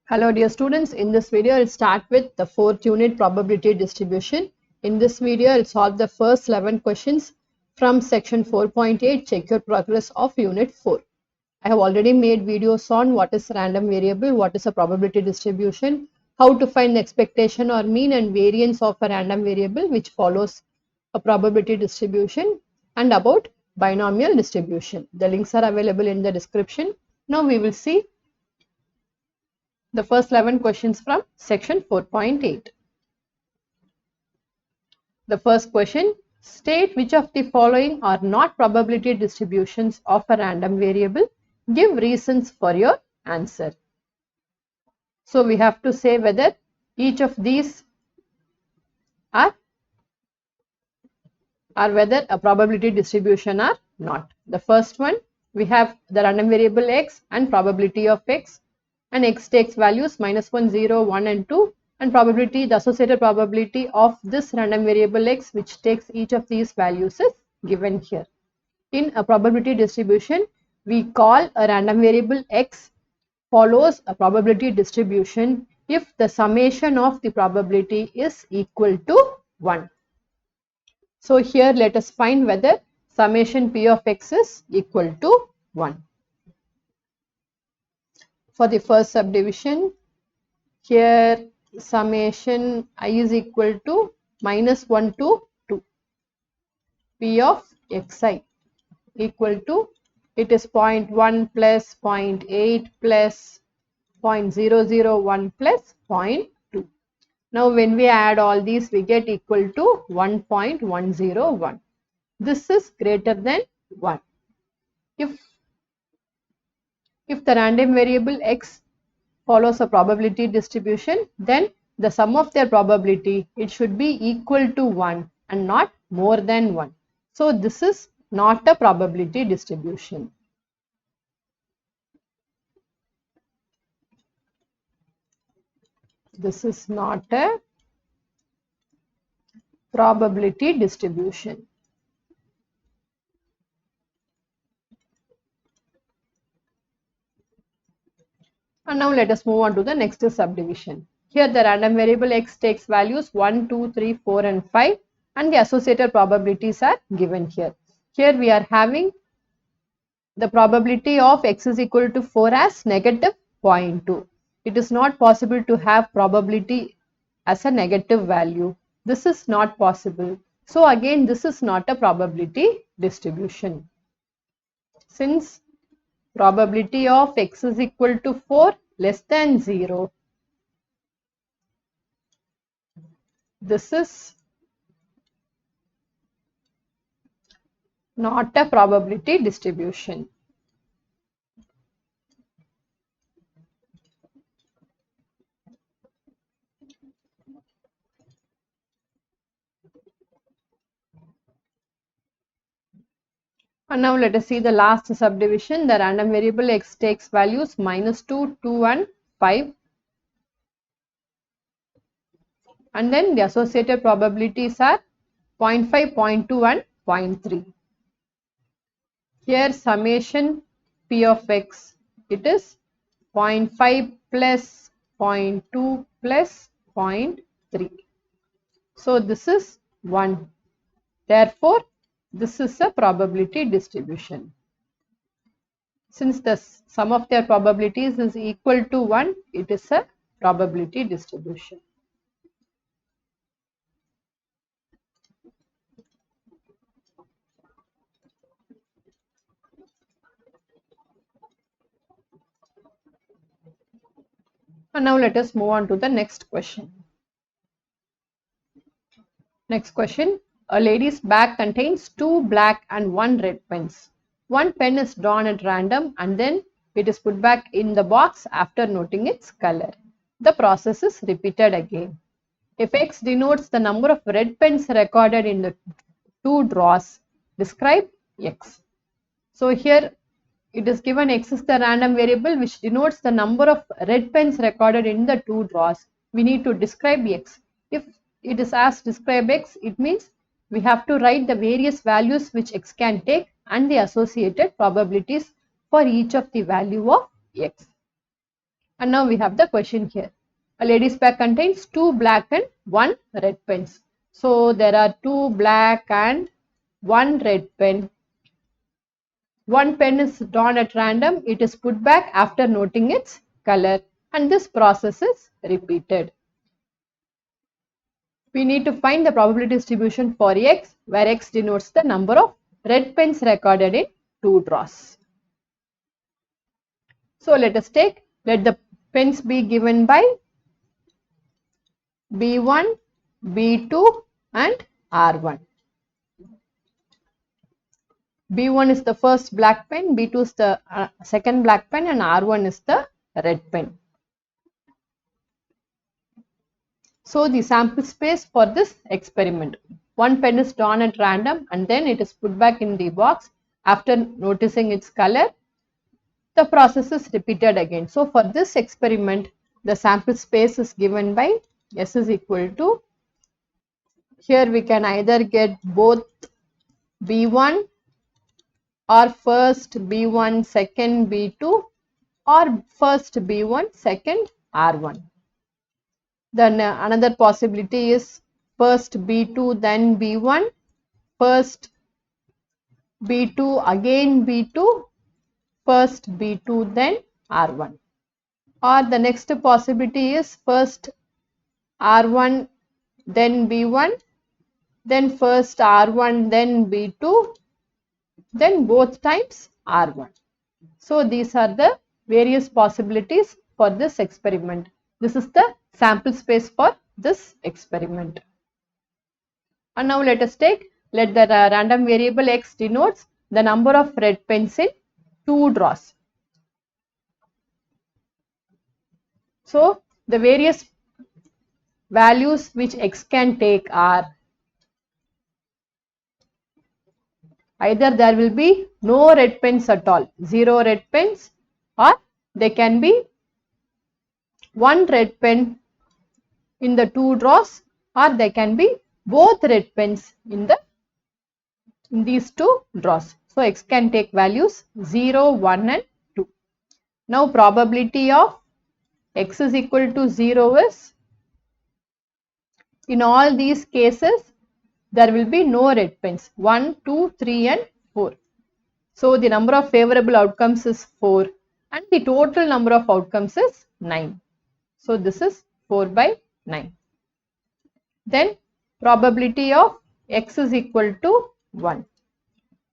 Hello dear students, in this video I'll start with the 4th unit probability distribution. In this video I'll solve the first 11 questions from section 4.8 check your progress of unit 4. I have already made videos on what is random variable, what is a probability distribution, how to find the expectation or mean and variance of a random variable which follows a probability distribution, and about binomial distribution. The links are available in the description. Now we will see the first 11 questions from section 4.8. The first question, state which of the following are not probability distributions of a random variable. Give reasons for your answer. So we have to say whether each of these are whether a probability distribution or not. The first one, we have the random variable x and probability of x, and x takes values -1, 0, 1 and 2, and probability, the associated probability of this random variable x which takes each of these values is given here. In a probability distribution, we call a random variable x follows a probability distribution if the summation of the probability is equal to 1. So here let us find whether summation p of x is equal to 1. For the first subdivision, here summation I is equal to -1 to 2. P of xi equal to, it is 0.1 plus 0.8 plus 0.001 plus 0.2. Now when we add all these, we get equal to 1.101. This is greater than 1. If the random variable x follows a probability distribution, then the sum of their probability, it should be equal to 1 and not more than 1. So this is not a probability distribution. This is not a probability distribution. And now let us move on to the next subdivision. Here the random variable x takes values 1, 2, 3, 4 and 5, and the associated probabilities are given here. Here we are having the probability of x is equal to 4 as -0.2. It is not possible to have probability as a negative value. This is not possible. So again, this is not a probability distribution. Since probability of x is equal to 4 less than 0, this is not a probability distribution. And now let us see the last subdivision. The random variable x takes values -2, 2 and 5. And then the associated probabilities are 0.5, 0.2 and 0.3. Here summation p of x, it is 0.5 plus 0.2 plus 0.3. So this is 1. Therefore, this is a probability distribution. Since the sum of their probabilities is equal to 1, it is a probability distribution. And now let us move on to the next question. Next question. A lady's bag contains 2 black and 1 red pens. One pen is drawn at random and then it is put back in the box after noting its color. The process is repeated again. If x denotes the number of red pens recorded in the 2 drawers, describe x. So here it is given x is the random variable which denotes the number of red pens recorded in the 2 drawers. We need to describe x. If it is asked describe x, it means we have to write the various values which x can take and the associated probabilities for each of the value of x. And now we have the question here. A lady's bag contains 2 black and 1 red pens. So there are 2 black and 1 red pen. One pen is drawn at random. It is put back after noting its color, and this process is repeated. We need to find the probability distribution for X, where X denotes the number of red pens recorded in 2 draws. So let the pens be given by B1, B2 and R1. B1 is the first black pen, B2 is the second black pen, and R1 is the red pen. So the sample space for this experiment. One pen is drawn at random and then it is put back in the box after noticing its color. The process is repeated again. So for this experiment, the sample space is given by S is equal to, here we can either get both B1 or first B1, second B2, or first B1, second R1. Then another possibility is first B2, then B1, first B2, again B2, first B2, then R1. Or the next possibility is first R1, then B1, then first R1, then B2, then both times R1. So these are the various possibilities for this experiment. This is the sample space for this experiment. And now let the random variable X denotes the number of red pens in 2 draws. So the various values which X can take are either there will be no red pens at all, 0 red pens, or there can be 1 red pen in the 2 draws, or there can be both red pens in these 2 draws. So X can take values 0, 1 and 2. Now probability of X is equal to 0 is, in all these cases there will be no red pens, 1, 2, 3 and 4. So the number of favorable outcomes is 4 and the total number of outcomes is 9. So this is 4 by 9. Then probability of X is equal to 1.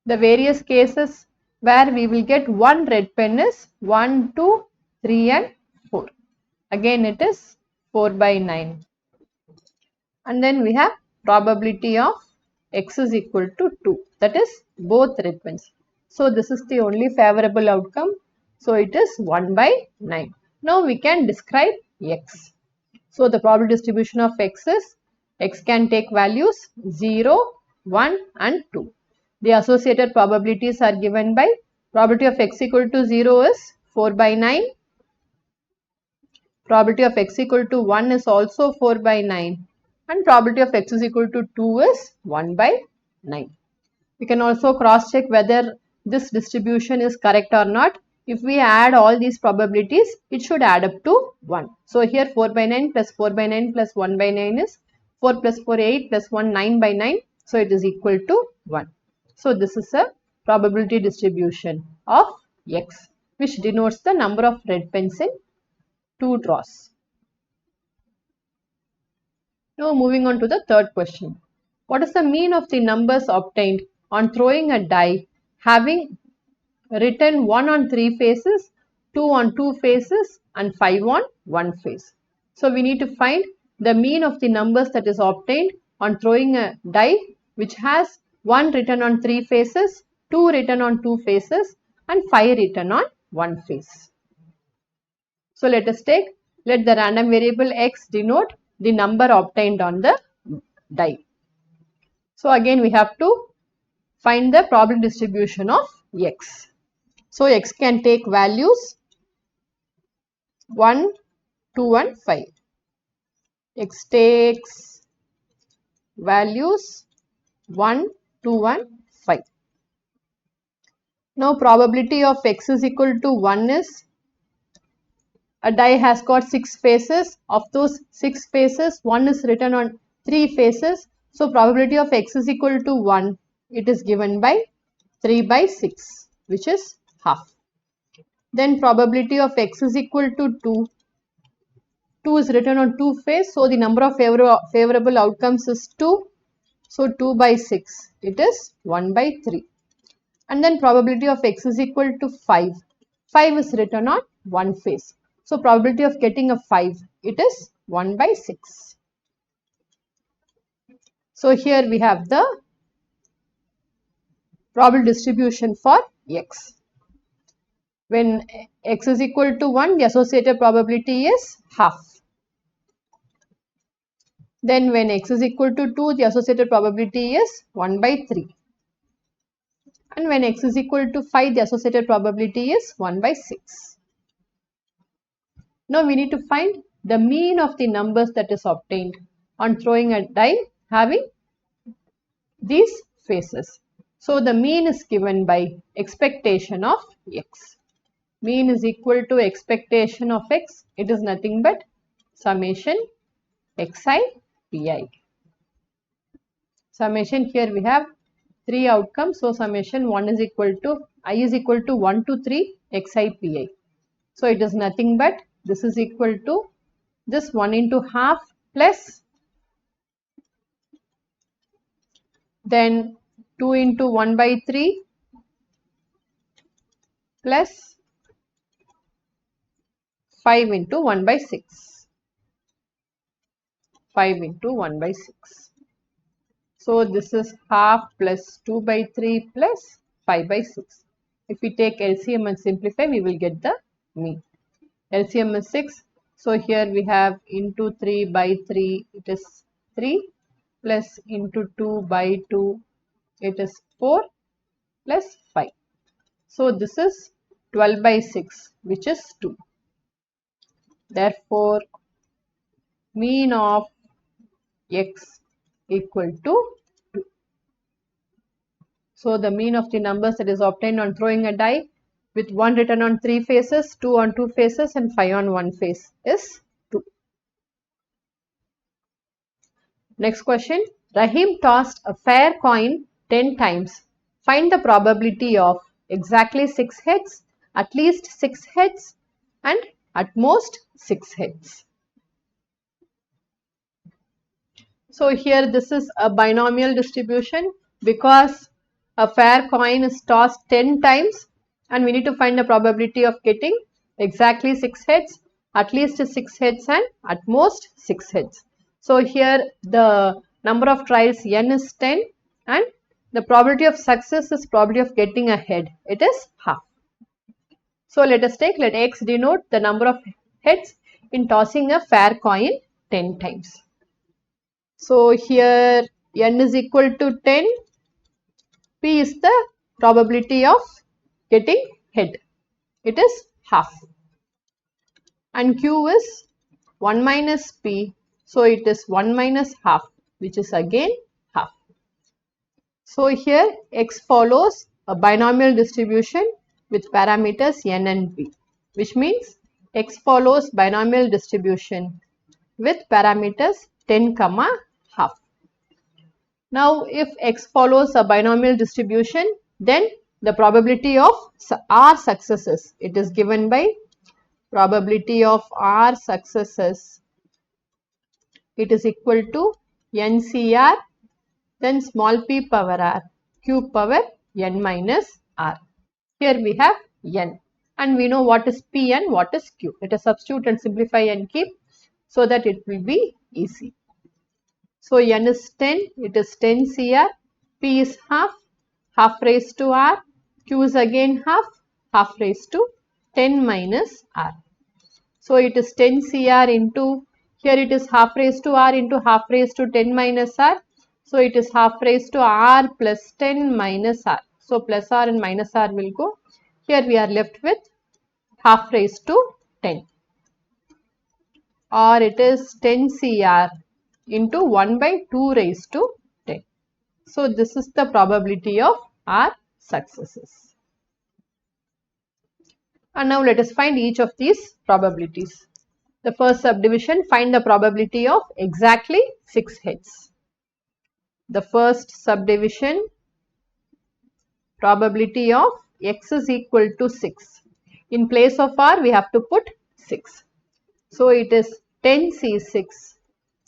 The various cases where we will get 1 red pen is 1, 2, 3 and 4. Again it is 4 by 9. And then we have probability of X is equal to 2. That is both red pens. So this is the only favorable outcome. So it is 1 by 9. Now we can describe X. So the probability distribution of X is, X can take values 0, 1 and 2. The associated probabilities are given by probability of X equal to 0 is 4 by 9. Probability of X equal to 1 is also 4 by 9. And probability of X is equal to 2 is 1 by 9. We can also cross check whether this distribution is correct or not. If we add all these probabilities, it should add up to 1. So here 4 by 9 plus 4 by 9 plus 1 by 9 is 4 plus 4 8 plus 1 9 by 9. So it is equal to 1. So this is a probability distribution of X, which denotes the number of red pens in 2 draws. Now moving on to the third question. What is the mean of the numbers obtained on throwing a die having written 1 on 3 faces, 2 on 2 faces and 5 on 1 face? So we need to find the mean of the numbers that is obtained on throwing a die which has 1 written on 3 faces, 2 written on 2 faces and 5 written on 1 face. So let the random variable X denote the number obtained on the die. So again we have to find the probability distribution of X. So X can take values 1, 2 and 5. X takes values 1, 2 and 5. Now probability of X is equal to 1 is a die has got 6 faces. Of those 6 faces, one is written on 3 faces. So probability of x is equal to 1. It is given by 3 by 6, which is half. Then probability of x is equal to 2. 2 is written on 2 face, so the number of favorable outcomes is 2. So 2 by 6, it is 1 by 3. And then probability of x is equal to 5. 5 is written on 1 face. So probability of getting a 5, it is 1 by 6. So here we have the probability distribution for x. When x is equal to 1, the associated probability is half. Then when x is equal to 2, the associated probability is 1 by 3. And when x is equal to 5, the associated probability is 1 by 6. Now we need to find the mean of the numbers that is obtained on throwing a die having these faces. So the mean is given by expectation of x. Mean is equal to expectation of x. It is nothing but summation xi pi. Summation, here we have 3 outcomes. So summation 1 is equal to I is equal to 1 to 3 xi pi. So it is nothing but this is equal to this 1 into half plus then 2 into 1 by 3 plus 5 into 1 by 6. 5 into 1 by 6. So this is half plus 2 by 3 plus 5 by 6. If we take LCM and simplify, we will get the mean. LCM is 6. So here we have into 3 by 3, it is 3 plus into 2 by 2, it is 4 plus 5. So this is 12 by 6, which is 2. Therefore, mean of x equal to 2. So the mean of the numbers that is obtained on throwing a die with 1 written on 3 faces, 2 on 2 faces and 5 on 1 face is 2. Next question. Raheem tossed a fair coin 10 times. Find the probability of exactly 6 heads, at least 6 heads and at most 6 heads. So here this is a binomial distribution because a fair coin is tossed 10 times and we need to find the probability of getting exactly 6 heads, at least 6 heads and at most 6 heads. So here the number of trials n is 10 and the probability of success is probability of getting a head. It is half. So let x denote the number of heads in tossing a fair coin 10 times. So here n is equal to 10. P is the probability of getting head. It is half. And Q is 1 minus P. So it is 1 minus half, which is again half. So here x follows a binomial distribution with parameters n and p, which means x follows binomial distribution with parameters 10, half. Now if x follows a binomial distribution, then the probability of r successes, it is given by probability of r successes, it is equal to NCR, then small p power r, q power n minus r. Here we have n and we know what is p and what is q. Let us substitute and simplify and keep so that it will be easy. So n is 10, it is 10 CR, p is half, half raised to r, q is again half, half raised to 10 minus r. So it is 10 CR into, here it is half raised to r into half raised to 10 minus r. So it is half raised to r plus 10 minus r. So plus r and minus r will go. Here we are left with half raised to 10. Or it is 10 CR into 1 by 2 raised to 10. So this is the probability of our successes. And now let us find each of these probabilities. The first subdivision, find the probability of exactly 6 heads. The first subdivision, probability of x is equal to 6. In place of r, we have to put 6. So it is 10c6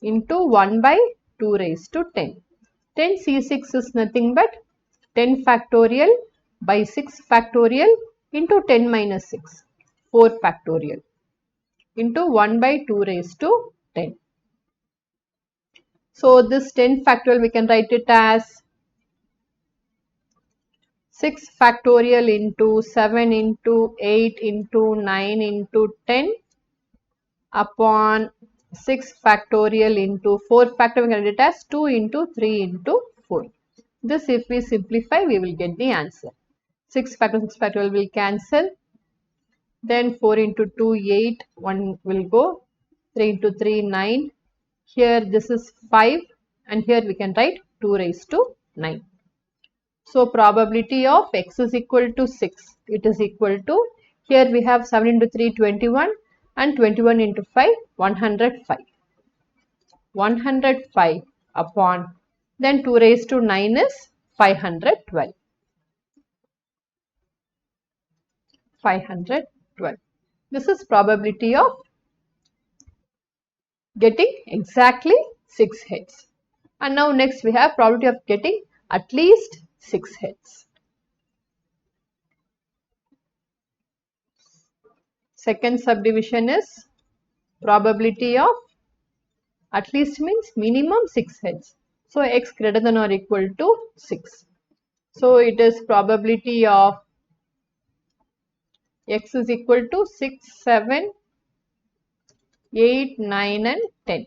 into 1 by 2 raised to 10. 10c6 is nothing but 10 factorial by 6 factorial into 10 minus 6, 4 factorial into 1 by 2 raised to 10. So this 10 factorial we can write it as 6 factorial into 7 into 8 into 9 into 10 upon 6 factorial into 4 factorial, we can write it as 2 into 3 into 4. This if we simplify, we will get the answer. 6 factorial will cancel. Then 4 into 2, 8, 1 will go. 3 into 3, 9. Here this is 5 and here we can write 2 raised to 9. So probability of x is equal to 6. It is equal to, here we have 7 into 3, 21 and 21 into 5, 105. 105 upon, then 2 raised to 9 is 512. 512. This is probability of getting exactly 6 heads. And now next we have probability of getting at least 6 heads. Second subdivision is probability of at least means minimum 6 heads. So x greater than or equal to 6. So it is probability of x is equal to 6, 7, 8, 9 and 10.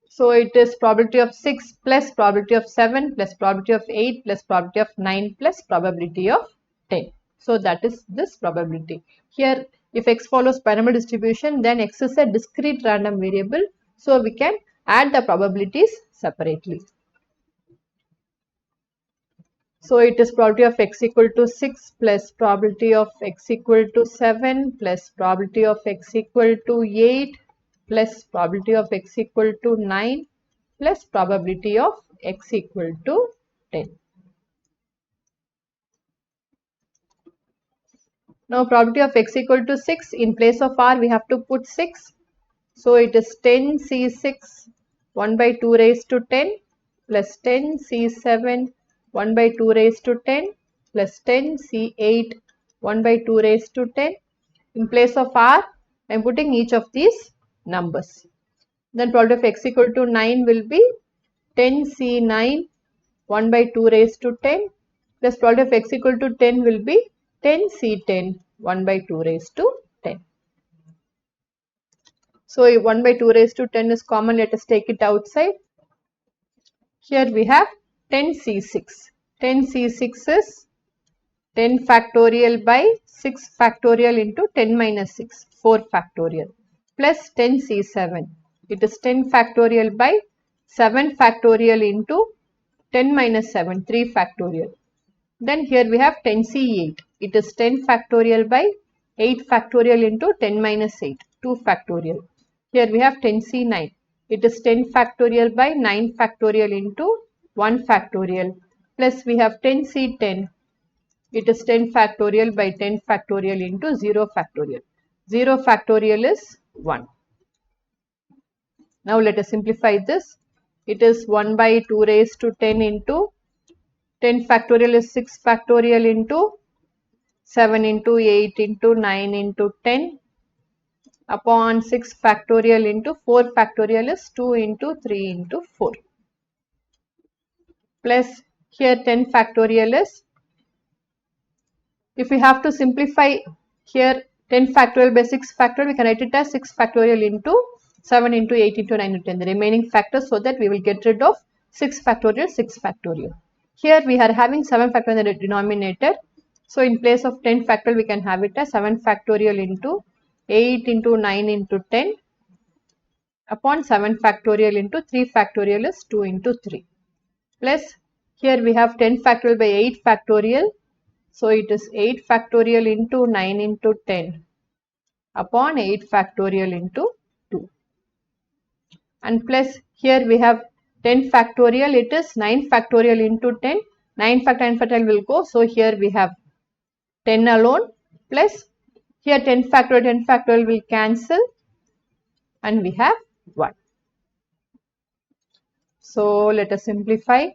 So it is probability of 6 plus probability of 7 plus probability of 8 plus probability of 9 plus probability of 10. So that is this probability. Here if x follows binomial distribution, then x is a discrete random variable. So we can add the probabilities separately. So it is probability of x equal to 6 plus probability of x equal to 7 plus probability of x equal to 8 plus probability of x equal to 9 plus probability of x equal to 10. Now probability of x equal to 6, in place of r we have to put 6. So it is 10c6 1 by 2 raised to 10 plus 10c7 1 by 2 raised to 10 plus 10c8 1 by 2 raised to 10. In place of r, I am putting each of these numbers. Then probability of x equal to 9 will be 10c9 1 by 2 raised to 10 plus probability of x equal to 10 will be 10c10 1 by 2 raised to 10. So if 1 by 2 raised to 10 is common, let us take it outside. Here we have 10c6. 10c6 is 10 factorial by 6 factorial into 10 minus 6, 4 factorial, plus 10c7. It is 10 factorial by 7 factorial into 10 minus 7, 3 factorial. Then here we have 10c8. It is 10 factorial by 8 factorial into 10 minus 8, 2 factorial. Here we have 10c9. It is 10 factorial by 9 factorial into 1 factorial. Plus we have 10c10. It is 10 factorial by 10 factorial into 0 factorial. 0 factorial is 1. Now let us simplify this. It is 1 by 2 raised to 10 into 10 factorial is 6 factorial into 7 into 8 into 9 into 10 upon 6 factorial into 4 factorial is 2 into 3 into 4. Plus here 10 factorial is, if we have to simplify here 10 factorial by 6 factorial, we can write it as 6 factorial into 7 into 8 into 9 into 10, the remaining factors, so that we will get rid of 6 factorial, 6 factorial. Here we are having 7 factorial in the denominator. So in place of 10 factorial, we can have it as 7 factorial into 8 into 9 into 10 upon 7 factorial into 3 factorial is 2 into 3 plus Here we have 10 factorial by 8 factorial. So it is 8 factorial into 9 into 10 upon 8 factorial into 2. And plus here we have 10 factorial, it is 9 factorial into 10. 9 factorial will go. So here we have 10 alone plus here 10 factorial will cancel and we have 1. So let us simplify.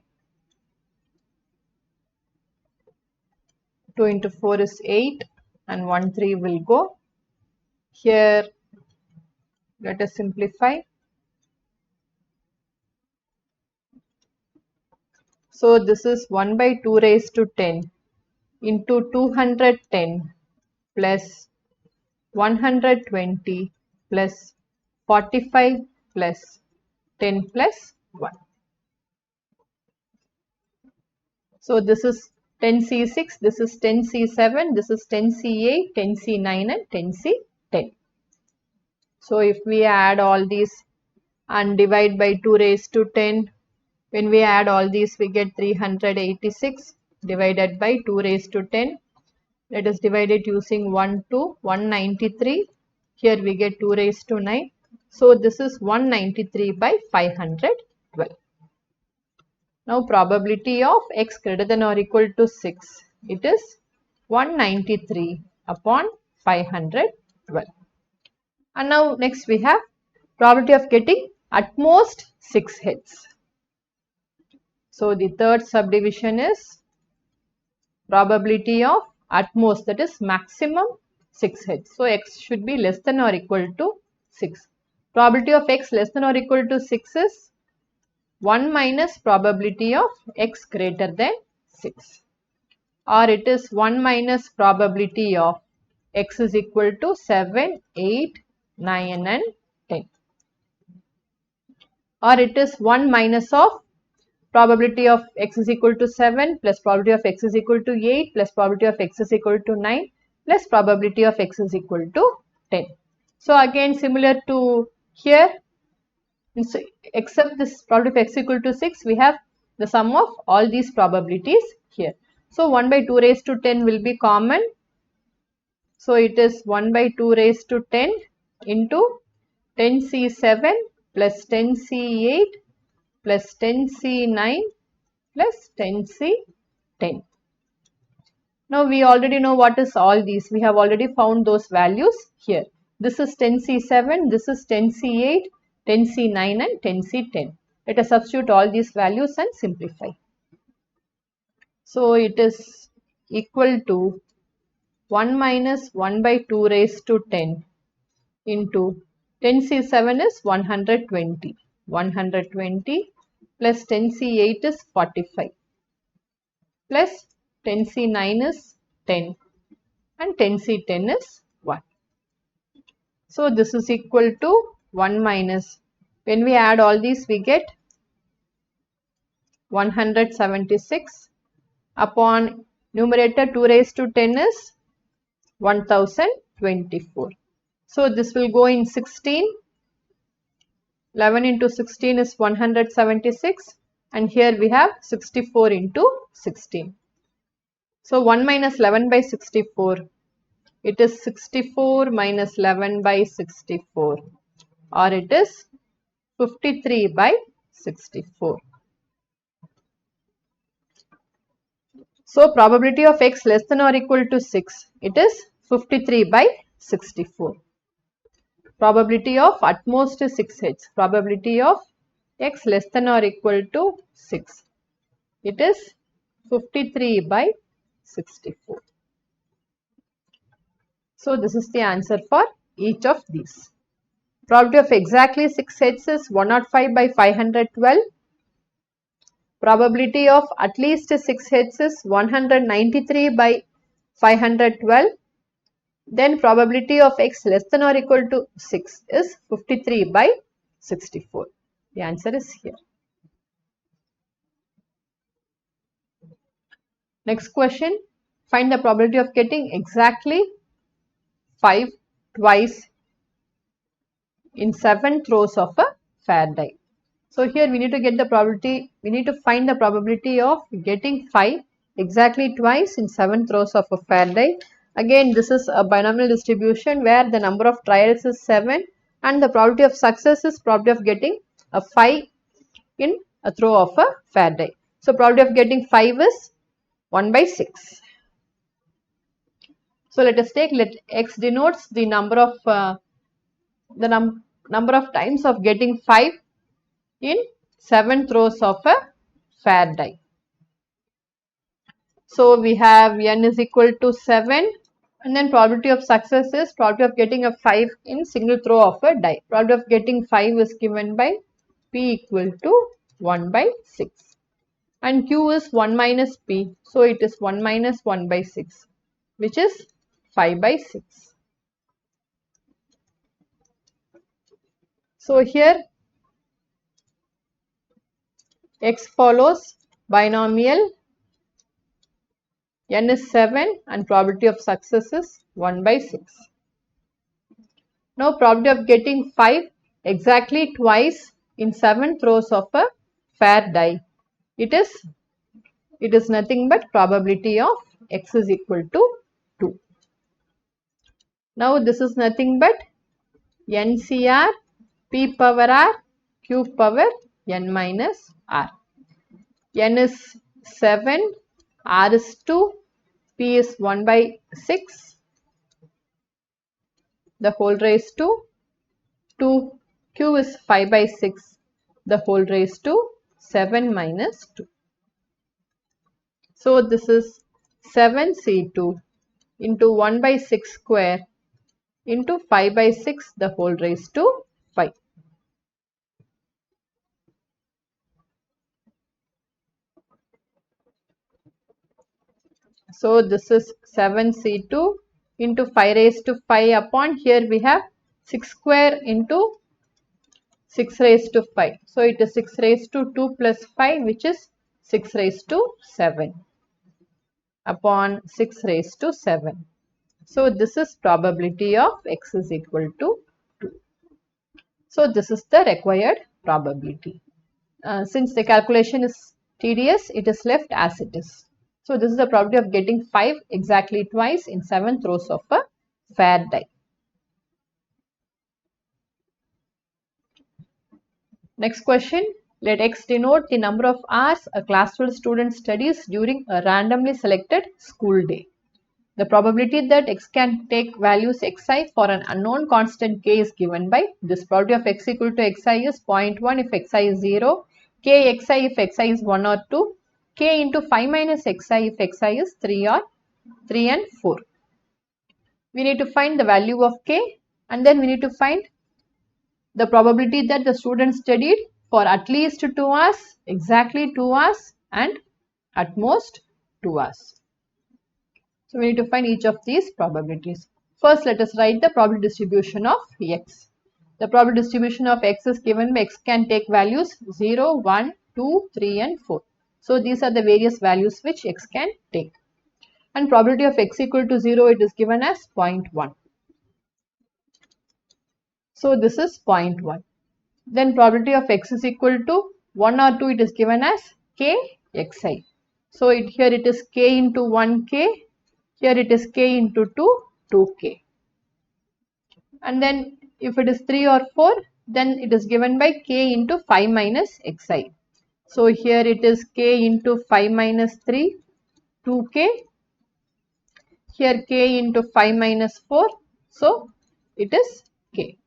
2 into 4 is 8 and 1 3 will go. Here let us simplify. So this is 1 by 2 raised to 10 into 210 plus 120 plus 45 plus 10 plus 1. So this is 10C6, this is 10C7, this is 10C8, 10C9 and 10C10. So if we add all these and divide by 2 raised to 10, when we add all these we get 386 divided by 2 raised to 10. Let us divide it using 1 to 193. Here we get 2 raised to 9. So this is 193 by 512. Now probability of x greater than or equal to 6. It is 193 upon 512. And now next we have probability of getting at most 6 hits. So the third subdivision is probability of at most, that is maximum 6 hits. So x should be less than or equal to 6. Probability of x less than or equal to 6 is 1 minus probability of x greater than 6, or it is 1 minus probability of x is equal to 7, 8, 9 and 10, or it is 1 minus of probability of x is equal to 7 plus probability of x is equal to 8 plus probability of x is equal to 9 plus probability of x is equal to 10. So again similar to here, so except this probability of x equal to 6, we have the sum of all these probabilities here. So 1 by 2 raised to 10 will be common. So it is 1 by 2 raised to 10 into 10C7 plus 10C8 plus 10C9 plus 10C10. Now we already know what is all these. We have already found those values here. This is 10C7, this is 10C8, 10C9 and 10C10. Let us substitute all these values and simplify. So it is equal to 1 minus 1 by 2 raised to 10 into 10C7 is 120. 120 plus 10C8 is 45 plus 10C9 is 10 and 10C10 is 1. So this is equal to 1 minus, when we add all these we get 176 upon numerator 2 raised to 10 is 1024. So this will go in 16. 11 into 16 is 176 and here we have 64 into 16. So 1 minus 11 by 64. It is 64 minus 11 by 64, or it is 53 by 64. So probability of x less than or equal to 6, it is 53 by 64. Probability of at most 6 hits. Probability of x less than or equal to 6, it is 53 by 64. So this is the answer for each of these. Probability of exactly 6 hits is 105 by 512. Probability of at least 6 hits is 193 by 512. Then probability of x less than or equal to 6 is 53 by 64. The answer is here. Next question. Find the probability of getting exactly 5 twice in 7 throws of a fair die. So here we need to get the probability, we need to find the probability of getting 5 exactly twice in 7th rows of a Faraday. Again, this is a binomial distribution where the number of trials is 7 and the probability of success is probability of getting a 5 in a throw of a Faraday. So probability of getting 5 is 1 by 6. So let us take, let x denotes the number of number of times of getting 5 in 7 throws of a Faraday. So we have n is equal to 7 and then probability of success is probability of getting a 5 in single throw of a die. Probability of getting 5 is given by p equal to 1 by 6 and q is 1 minus p. So it is 1 minus 1 by 6 which is 5 by 6. So here x follows binomial, n is 7 and probability of success is 1 by 6. Now probability of getting 5 exactly twice in 7 throws of a fair die. It is nothing but probability of x is equal to 2. Now this is nothing but NCR p power r q power n minus r. N is 7, r is 2, p is 1 by 6, the whole raised to 2, q is 5 by 6, the whole raised to 7 minus 2. So this is 7c2 into 1 by 6 square into 5 by 6 the whole raised to 5. So this is 7c2 into 5 raised to 5 upon here we have 6 square into 6 raised to 5. So it is 6 raised to 2 plus 5 which is 6 raised to 7 upon 6 raised to 7. So this is probability of x is equal to 2. So this is the required probability. Since the calculation is tedious, it is left as it is. So this is the probability of getting 5 exactly twice in 7 throws of a fair die. Next question. Let x denote the number of hours a class full student studies during a randomly selected school day. The probability that x can take values xi for an unknown constant k is given by this. Probability of x equal to xi is 0.1 if xi is 0, k xi if xi is 1 or 2, k into 5 minus xi if xi is 3 or 3 and 4. We need to find the value of k and then we need to find the probability that the student studied for at least 2 hours, exactly 2 hours and at most 2 hours. So we need to find each of these probabilities. First, let us write the probability distribution of x. The probability distribution of x is given by x can take values 0, 1, 2, 3 and 4. So these are the various values which x can take. And probability of x equal to 0 it is given as 0.1. So this is 0.1. Then probability of x is equal to 1 or 2 it is given as k xi. So here it is k into 1k. Here it is k into 2, 2k. And then if it is 3 or 4, then it is given by k into 5 minus xi. So here it is k into 5 minus 3, 2k. Here k into 5 minus 4, so it is k.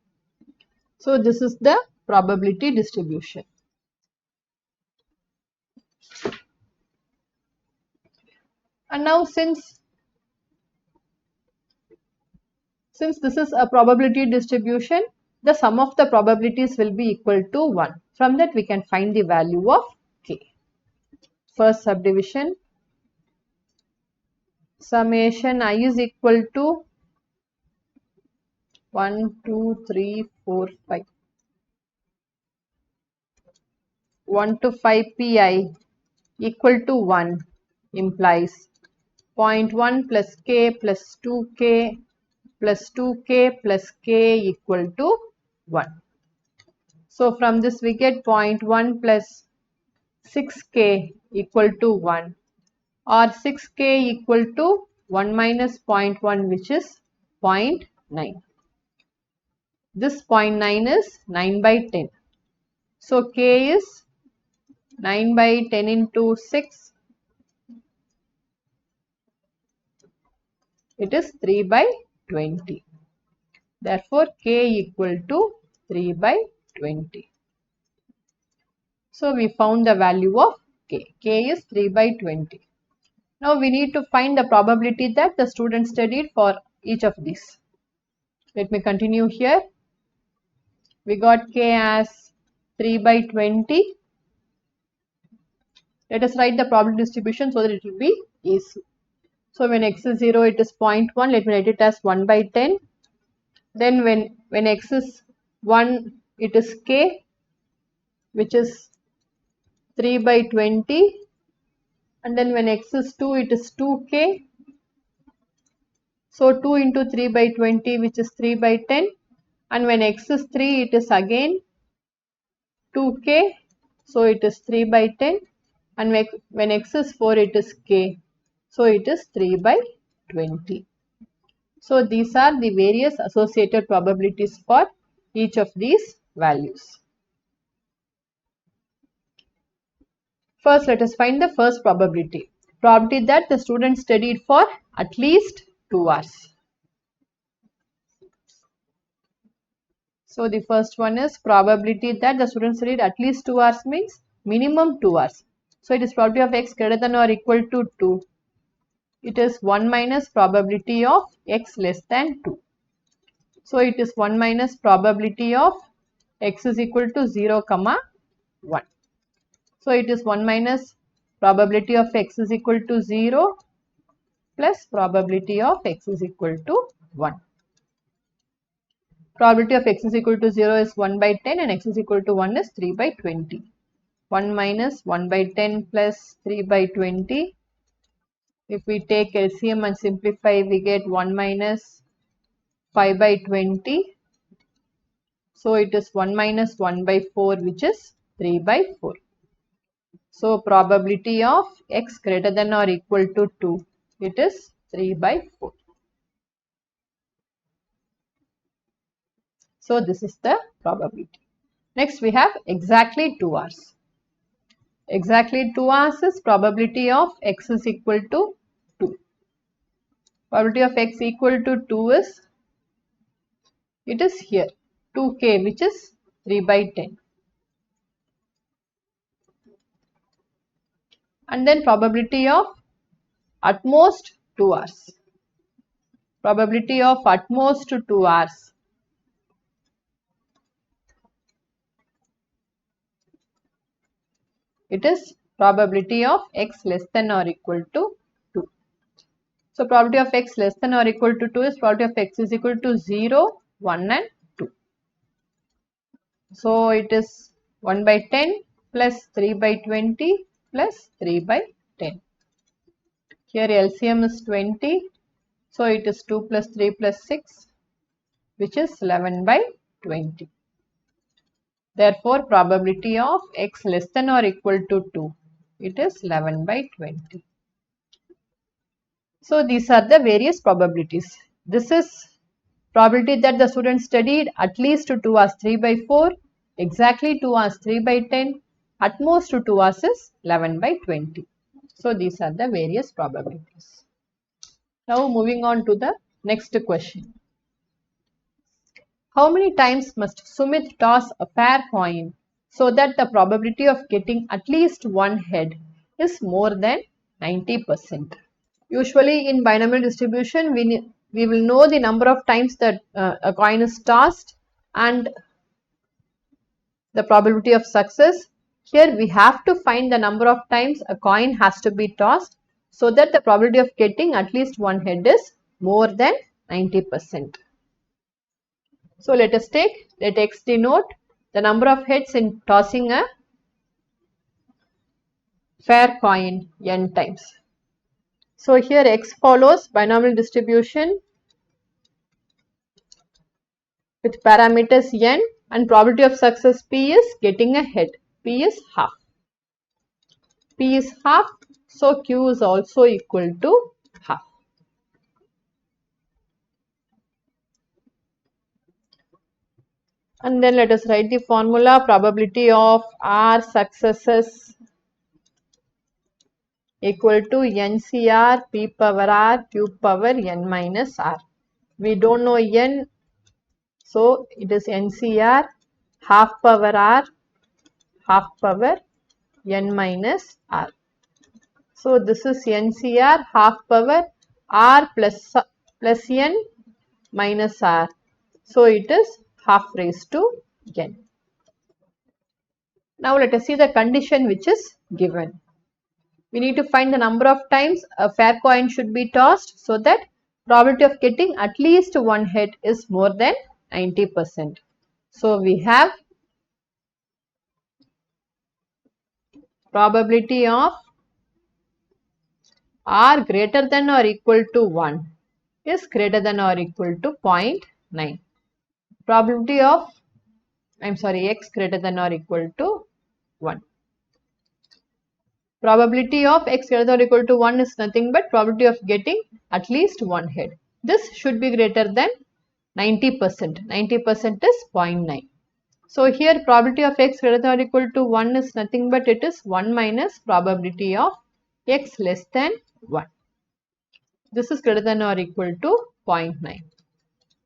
So this is the probability distribution. And now since this is a probability distribution, the sum of the probabilities will be equal to 1. From that we can find the value of k. First subdivision, summation I is equal to 1, 2, 3, 4, 5. 1 to 5 pi equal to 1 implies 0.1 plus k plus 2k plus 2k plus k equal to 1. So from this we get 0.1 plus 6k equal to 1, or 6k equal to 1 minus 0.1, which is 0.9. This 0.9 is 9 by 10. So k is 9 by 10 into 6. It is 3 by 20. Therefore, k equal to 3 by 20. So we found the value of k. K is 3 by 20. Now we need to find the probability that the student studied for each of these. Let me continue here. We got k as 3 by 20. Let us write the probability distribution so that it will be easy. So when x is 0, it is 0.1. Let me write it as 1 by 10. Then when x is 1, it is k, which is 3 by 20. And then when x is 2, it is 2k. So 2 into 3 by 20, which is 3 by 10. And when x is 3, it is again 2k. So it is 3 by 10. And when x is 4, it is k. So it is 3 by 20. So these are the various associated probabilities for each of these values. First, let us find the first probability. Probability that the student studied for at least 2 hours. So the first one is probability that the student studied at least 2 hours means minimum 2 hours. So it is probability of x greater than or equal to 2. It is 1 minus probability of x less than 2. So it is 1 minus probability of x is equal to 0, 1. So it is 1 minus probability of x is equal to 0 plus probability of x is equal to 1. Probability of x is equal to 0 is 1 by 10 and x is equal to 1 is 3 by 20. 1 minus 1 by 10 plus 3 by 20. If we take LCM and simplify, we get 1 minus 5 by 20. So it is 1 minus 1 by 4, which is 3 by 4. So probability of x greater than or equal to 2, it is 3 by 4. So this is the probability. Next we have exactly 2 hours. Exactly 2 hours is probability of x is equal to 2. Probability of x equal to 2 is, it is here 2k, which is 3 by 10. And then probability of at most 2 hours. Probability of at most 2 hours. It is probability of x less than or equal to 2. So probability of x less than or equal to 2 is probability of x is equal to 0, 1 and 2. So it is 1 by 10 plus 3 by 20 plus 3 by 10. Here LCM is 20. So it is 2 plus 3 plus 6, which is 11 by 20. Therefore, probability of x less than or equal to 2, it is 11 by 20. So these are the various probabilities. This is probability that the student studied at least 2 hours, 3 by 4, exactly 2 hours, 3 by 10, at most 2 hours is 11 by 20. So these are the various probabilities. Now moving on to the next question. How many times must Sumit toss a pair coin so that the probability of getting at least one head is more than 90%? Usually in binomial distribution, we will know the number of times that a coin is tossed and the probability of success. Here we have to find the number of times a coin has to be tossed so that the probability of getting at least one head is more than 90%. So let x denote the number of heads in tossing a fair coin n times. So here x follows binomial distribution with parameters n. And probability of success P is getting a head. P is half. P is half, so Q is also equal to half. And then let us write the formula. Probability of R successes equal to NCR P power R Q power N minus R. We don't know N, so it is NCR half power R half power N minus R. So this is NCR half power R plus N minus R. So it is half raised to N. Now let us see the condition which is given. We need to find the number of times a fair coin should be tossed so that probability of getting at least one head is more than 90%. So we have probability of R greater than or equal to 1 is greater than or equal to 0.9. Probability of X greater than or equal to 1. Probability of X greater than or equal to 1 is nothing but probability of getting at least one head. This should be greater than 90%. 90% is 0.9. So here probability of X greater than or equal to 1 is nothing but it is 1 minus probability of X less than 1. This is greater than or equal to 0.9.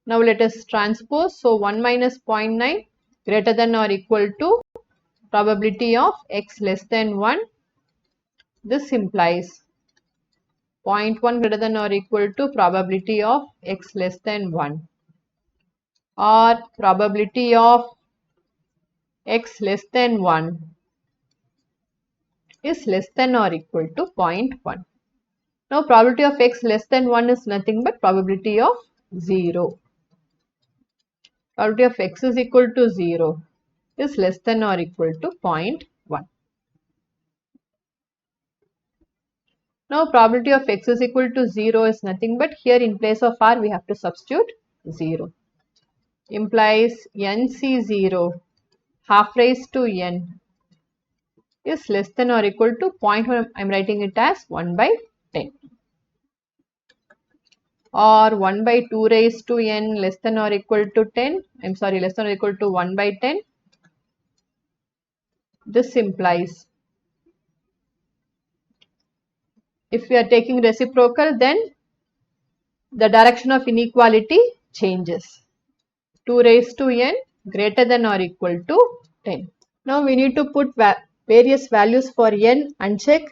Now let us transpose. So 1 minus 0.9 greater than or equal to probability of X less than 1. This implies 0.1 greater than or equal to probability of X less than 1, or probability of X less than 1 is less than or equal to 0.1. Now probability of X less than 1 is nothing but probability of 0. Probability of X is equal to 0 is less than or equal to 0.1. Now probability of X is equal to 0 is nothing but here in place of R we have to substitute 0. Implies NC0 half raised to N is less than or equal to 0.1. I am writing it as 1 by 10. Or 1 by 2 raised to N less than or equal to 10. Less than or equal to 1 by 10. This implies if we are taking reciprocal, then the direction of inequality changes. 2 raised to N greater than or equal to 10. Now we need to put various values for N and check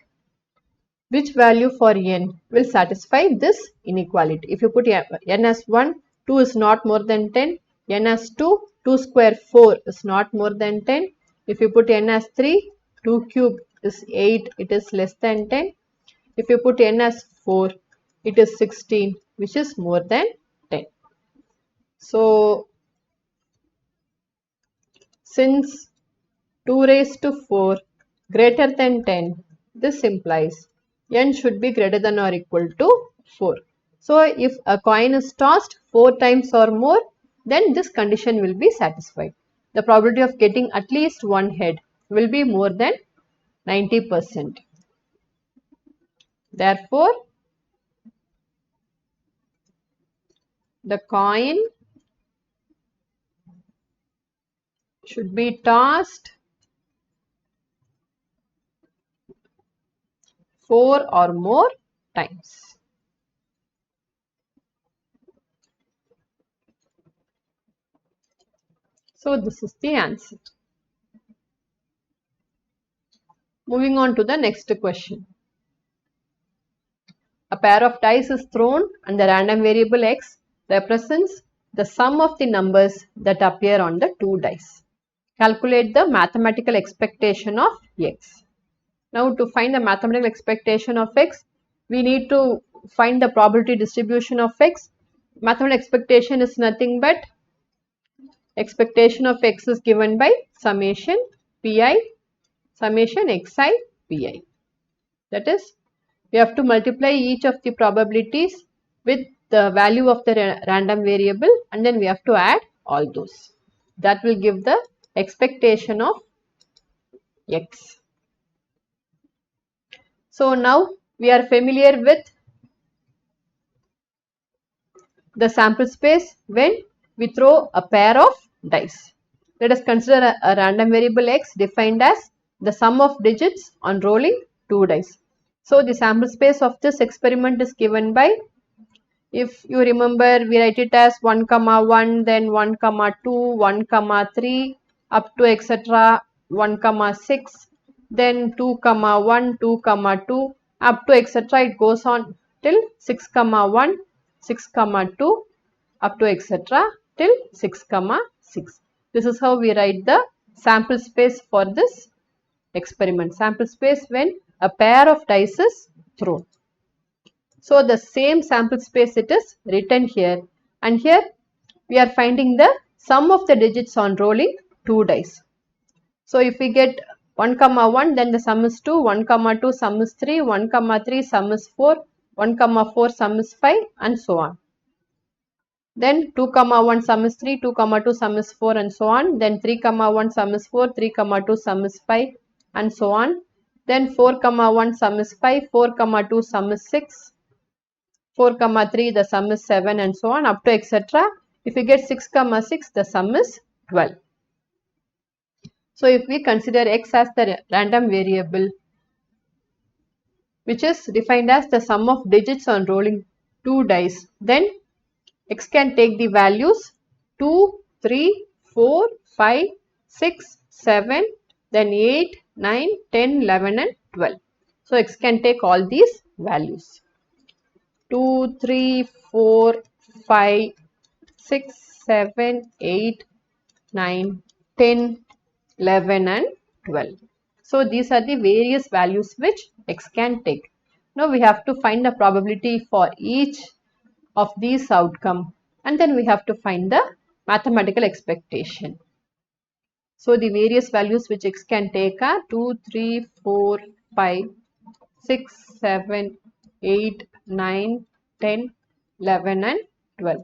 which value for N will satisfy this inequality. If you put N as 1, 2 is not more than 10. N as 2, 2 square 4 is not more than 10. If you put N as 3, 2 cube is 8, it is less than 10. If you put N as 4, it is 16, which is more than 10. So, since 2 raised to 4 greater than 10, this implies N should be greater than or equal to 4. So, if a coin is tossed 4 times or more, then this condition will be satisfied. The probability of getting at least one head will be more than 90%. Therefore, the coin should be tossed 4 or more times. So this is the answer. Moving on to the next question. A pair of dice is thrown and the random variable x represents the sum of the numbers that appear on the two dice. Calculate the mathematical expectation of x. Now to find the mathematical expectation of x, we need to find the probability distribution of x. Mathematical expectation is nothing but expectation of x is given by summation pi, summation xi pi. That is, we have to multiply each of the probabilities with the value of the random variable and then we have to add all those. That will give the expectation of x. So now we are familiar with the sample space when we throw a pair of dice. Let us consider a random variable x defined as the sum of digits on rolling 2 dice. So the sample space of this experiment is given by, if you remember, we write it as 1 comma 1, then 1 comma 2, 1 comma 3, up to etc. 1 comma 6, then 2 comma 1, 2 comma 2, up to etc. It goes on till 6 comma 1, 6 comma 2, up to etc. till 6 comma 6. This is how we write the sample space for this experiment. Sample space when a pair of dice is thrown. So the same sample space it is written here, and here we are finding the sum of the digits on rolling 2 dice. So if we get 1 comma 1, then the sum is 2, 1 comma 2 sum is 3, 1 comma 3 sum is 4, 1 comma 4 sum is 5, and so on. Then 2 comma 1 sum is 3, 2 comma 2 sum is 4, and so on. Then 3 comma 1 sum is 4, 3 comma 2 sum is 5, and so on. Then 4 comma 1 sum is 5, 4 comma 2 sum is 6, 4 comma 3 the sum is 7, and so on up to etc. If we get 6 comma 6 the sum is 12. So if we consider x as the random variable which is defined as the sum of digits on rolling 2 dice, then x can take the values 2, 3, 4, 5, 6, 7, then 8, 9, 10, 11 and 12. So x can take all these values. 2, 3, 4, 5, 6, 7, 8, 9, 10, 11 and 12. So these are the various values which x can take. Now we have to find the probability for each of these outcome, and then we have to find the mathematical expectation. So the various values which x can take are 2, 3, 4, 5, 6, 7, 8, 9, 10, 11 and 12.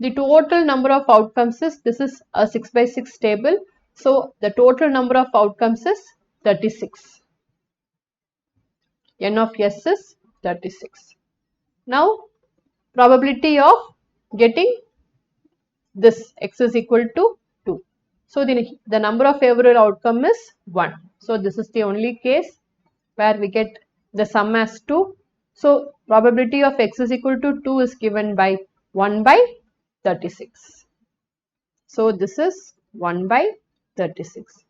The total number of outcomes is, this is a 6 by 6 table. So the total number of outcomes is 36. N of S is 36. Now probability of getting this x is equal to 2. So the number of favorable outcome is 1. So this is the only case where we get the sum as 2. So probability of x is equal to 2 is given by 1 by 36. So this is 1 by 36.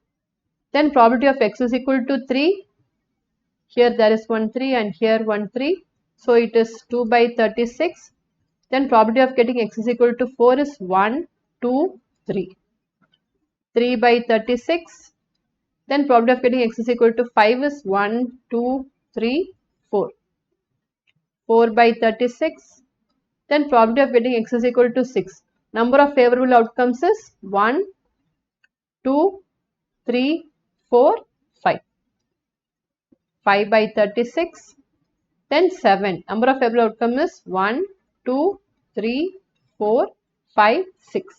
Then probability of x is equal to 3. Here there is one 3 and here one 3. So it is 2 by 36. Then probability of getting x is equal to 4 is 1, 2, 3. 3 by 36. Then probability of getting x is equal to 5 is 1, 2, 3, 4. 4 by 36. Then probability of getting x is equal to 6. Number of favorable outcomes is 1, 2, 3, 4, 5. 5 by 36. Then 7. Number of favorable outcomes is 1, 2, 3, 4, 5, 6.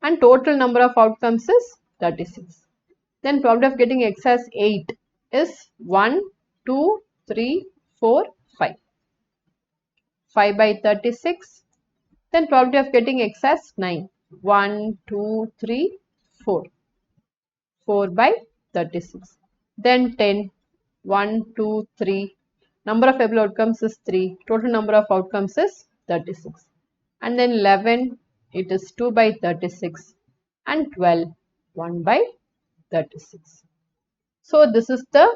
And total number of outcomes is 36. Then probability of getting x as 8 is 1, 2, 3, 4, 5. 5 by 36. Then probability of getting x as 9. 1, 2, 3, 4. 4 by 36. Then 10. 1, 2, 3. Number of favorable outcomes is 3. Total number of outcomes is 36. And then 11, it is 2 by 36. And 12, 1 by 36. So this is the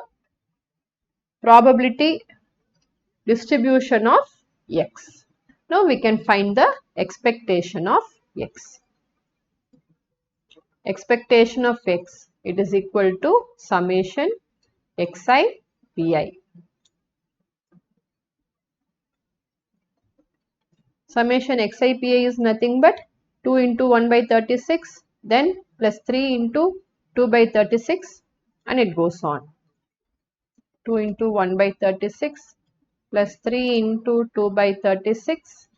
probability distribution of x. Now we can find the expectation of x. Expectation of x, it is equal to summation xi pi. Summation xi pi is nothing but 2 into 1 by 36, then plus 3 into 2 by 36, and it goes on. 2 into 1 by 36 plus 3 into 2 by 36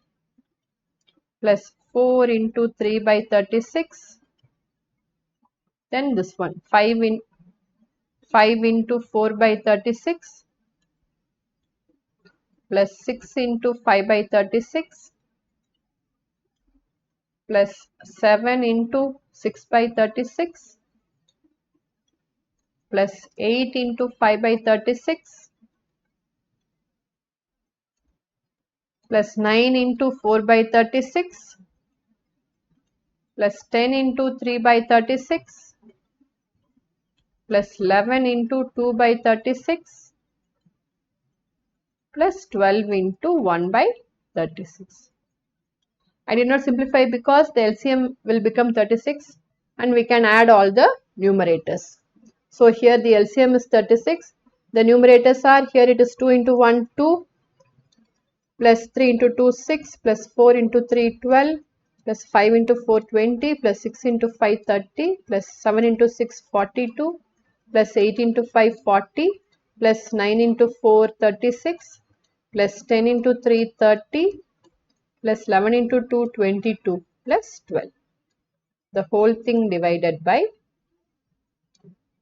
plus 4 into 3 by 36 Then this one 5 into 4 by 36 plus 6 into 5 by 36 plus 7 into 6 by 36 plus 8 into 5 by 36 plus 9 into 4 by 36 plus 10 into 3 by 36 plus 11 into 2 by 36 plus 12 into 1 by 36. I did not simplify because the LCM will become 36 and we can add all the numerators. So here the LCM is 36. The numerators are, here it is 2 into 1 2 plus 3 into 2 6 plus 4 into 3 12 plus 5 into 4 20 plus 6 into 5 30 plus 7 into 6 42 plus 8 into 5 40 plus 9 into 4 36 plus 10 into 3 30 plus 11 into 2 22 plus 12. The whole thing divided by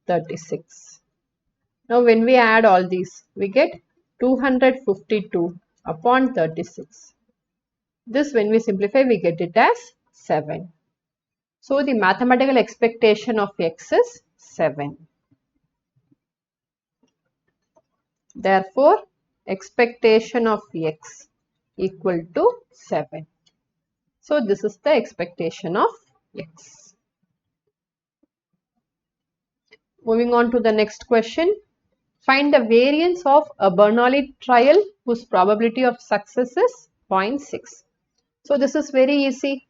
36. Now when we add all these, we get 252 upon 36. This when we simplify, we get it as 7. So the mathematical expectation of x is 7. Therefore, expectation of x equal to 7. So this is the expectation of x. Moving on to the next question. Find the variance of a Bernoulli trial whose probability of success is 0.6. So this is very easy.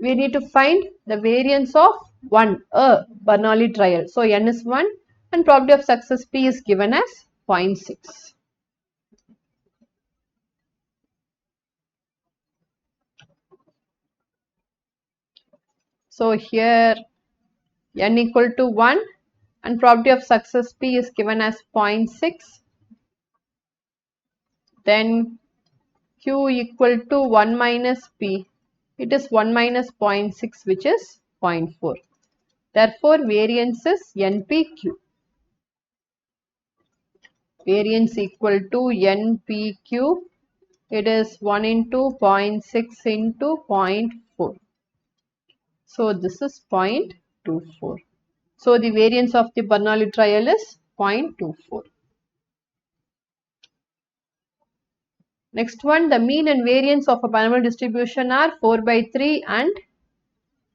We need to find the variance of a Bernoulli trial. So n is 1 and probability of success p is given as 0.6. So here n equal to 1 and probability of success p is given as 0.6. Then q equal to 1 minus p. It is 1 minus 0.6 which is 0.4. Therefore, variance is npq. Variance equal to npq. It is 1 into 0.6 into 0.4. So this is 0.24. So the variance of the Bernoulli trial is 0.24. Next one, the mean and variance of a binomial distribution are 4 by 3 and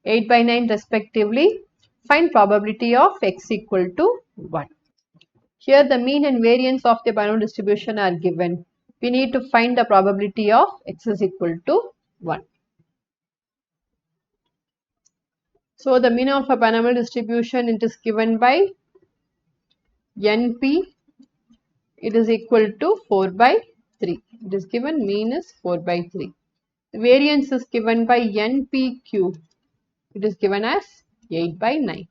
8 by 9 respectively. Find probability of x equal to 1. Here the mean and variance of the binomial distribution are given. We need to find the probability of x is equal to 1. So the mean of a binomial distribution, it is given by np. It is equal to 4 by 3. It is given mean is 4 by 3. The variance is given by npq. It is given as 8 by 9.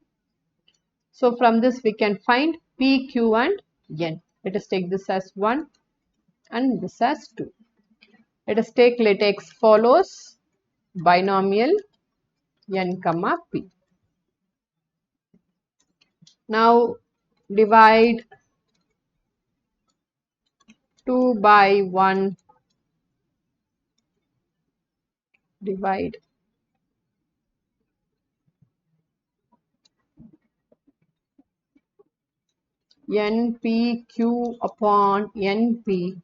So from this we can find p, q and n. Let us take this as 1 and this as 2. Let us take let x follows binomial n comma p. Now divide 2 by 1, divide npq upon np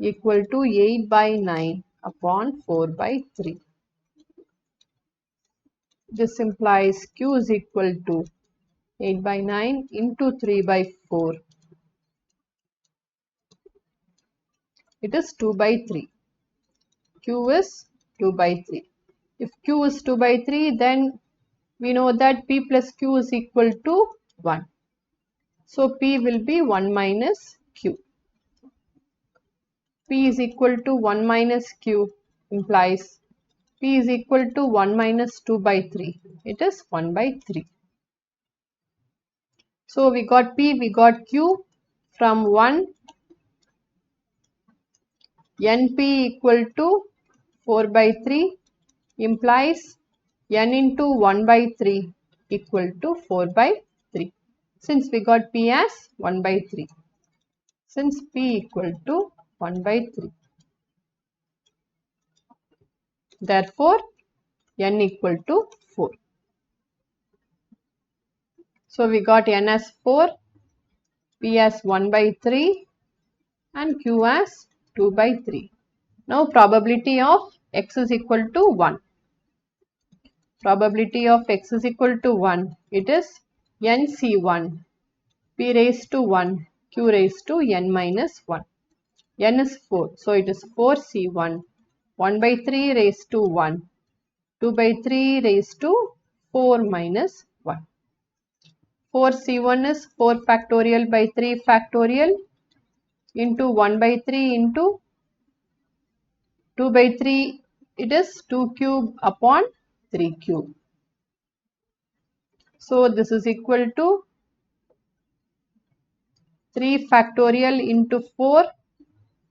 equal to 8 by 9 upon 4 by 3. This implies q is equal to 8 by 9 into 3 by 4. It is 2 by 3. Q is 2 by 3. If q is 2 by 3, then we know that p plus q is equal to 1. So p will be 1 minus q. P is equal to 1 minus q implies p is equal to 1 minus 2 by 3. It is 1 by 3. So we got p, we got q from 1. np equal to 4 by 3 implies n into 1 by 3 equal to 4 by 3. Since we got P as 1 by 3. Since P equal to 1 by 3. Therefore, N equal to 4. So we got N as 4, P as 1 by 3 and Q as 2 by 3. Now probability of X is equal to 1. Probability of X is equal to 1. It is NC1, P raised to 1, Q raised to N minus 1. N is 4, so it is 4C1, 1 by 3 raised to 1, 2 by 3 raised to 4 minus 1. 4C1 is 4 factorial by 3 factorial into 1 by 3 into 2 by 3, it is 2 cube upon 3 cube. So this is equal to 3 factorial into 4.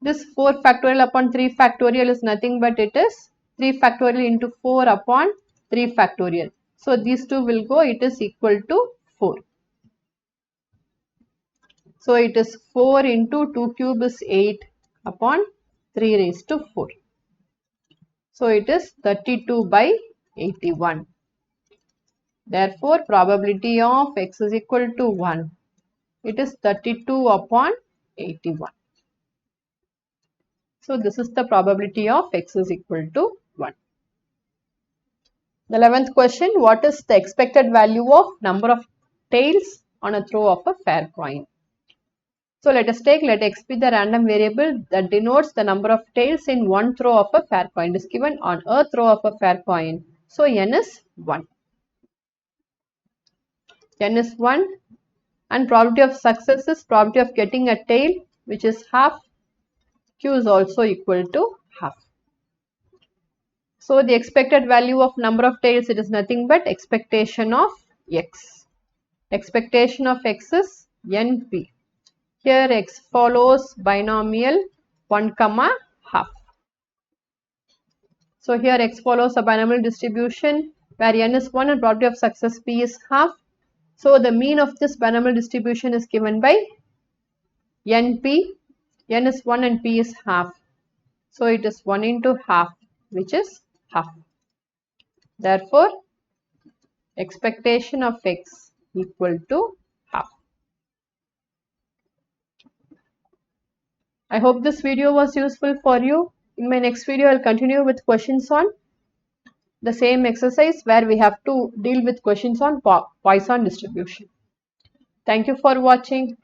This 4 factorial upon 3 factorial is nothing but it is 3 factorial into 4 upon 3 factorial. So these two will go, it is equal to 4. So it is 4 into 2 cube is 8 upon 3 raised to 4. So it is 32 by 81. Therefore, probability of X is equal to 1. It is 32 upon 81. So this is the probability of X is equal to 1. The 11th question, what is the expected value of number of tails on a throw of a fair coin? So let us take, let X be the random variable that denotes the number of tails in one throw of a fair coin. It is given on a throw of a fair coin. So N is 1. N is 1 and probability of success is probability of getting a tail which is half. Q is also equal to half. So the expected value of number of tails, it is nothing but expectation of X. Expectation of X is NP. Here X follows binomial 1 comma half. So here X follows a binomial distribution where N is 1 and probability of success P is half. So the mean of this binomial distribution is given by NP. N is 1 and P is half. So it is 1 into half, which is half. Therefore, expectation of X equal to half. I hope this video was useful for you. In my next video, I will continue with questions on the same exercise where we have to deal with questions on Poisson distribution. Thank you for watching.